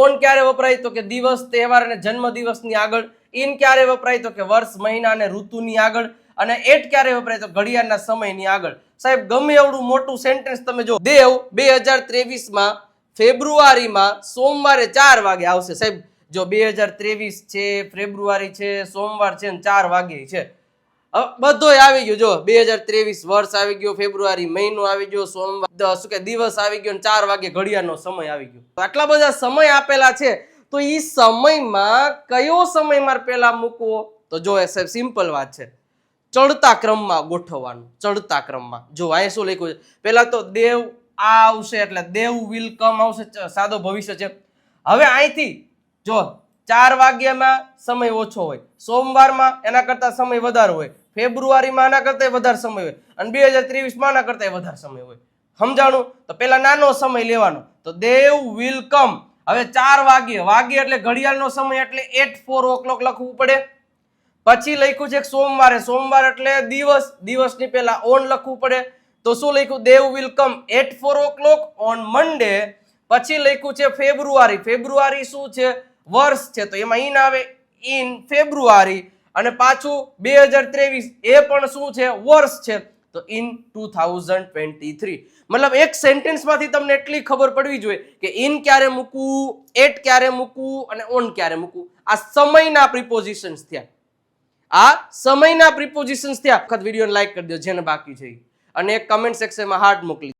On ક્યારે વપરાય તો કે દિવસ, તહેવાર અને જન્મદિવસની આગળ. ઇન ક્યારે વપરાય તો કે વર્ષ, મહિના અને ઋતુની આગળ. અને એટ ક્યારે વપરાય તો ઘડિયાળના સમયની આગળ. સાહેબ ગમે એવડું મોટું સેન્ટેન્સ તમે જો, દેવ 2023 ફેબ્રુઆરીમાં સોમવારે 4 વાગે આવશે. સાહેબ જો 2023 છે, ફેબ્રુઆરી છે, સોમવાર છે ને 4 વાગે છે. બધોય આવી ગયો. જો 2023 વર્ષ આવી ગયો, ફેબ્રુઆરી મહિનો આવી ગયો, સોમવાર શું કે દિવસ આવી ગયો, 4 વાગે ઘડિયાળનો સમય આવી ગયો. આટલા બધા સમય આપેલા છે, તો એ સમયમાં કયો સમય મારે પહેલા મૂકવો? તો જો સાહેબ સિમ્પલ વાત છે, ચડતા ક્રમમાં ગોઠવવાનું. ચડતા ક્રમમાં જો અહીં શું લખ્યું છે, પહેલા તો દેવ આ આવશે એટલે દેવ વિલ કમ આવશે, સાદો ભવિષ્ય છે. હવે અહીંથી જો 4 વાગ્યામાં સમય ઓછો હોય, સોમવારમાં એના કરતા સમય વધારે હોય, ફેબ્રુઆરીમાં આના કરતા વધારે સમય હોય, અને 2023 આના કરતા વધારે સમય હોય. સમજાણું? તો પેલા નાનો સમય લેવાનો, તો દેવ વિલ કમ. હવે 4 વાગ્યે એટલે ઘડિયાળનો સમય એટલે 4 o'clock લખવું પડે. પછી લખ્યું છે સોમવારે, સોમવાર એટલે દિવસ, દિવસની પહેલા ઓન લખવું પડે. તો શું લખ્યું? Dev will come 4 o'clock on Monday. પછી લખ્યું છે ફેબ્રુઆરી, ફેબ્રુઆરી શું છે? વર્ષ છે, તો એમાં ઇન આવે, ઇન ફેબ્રુઆરી. અને પાછું 2023 એ પણ શું છે? વર્ષ છે, તો ઇન 2023. મતલબ એક સેન્ટેન્સ માંથી તમને એટલી ખબર પડવી જોઈએ કે ઇન ક્યારે મૂકવું, એટ ક્યારે મૂકવું અને ઓન ક્યારે મૂકવું. આ સમયના પ્રિપોઝિશન્સ થયા. આ સમયના પ્રિપોઝિશન્સ થયા. વખત વિડીયોને લાઈક કરી દો જેને બાકી છે, અને એક કમેન્ટ સેક્શનમાં હાર્ટ મોકલી.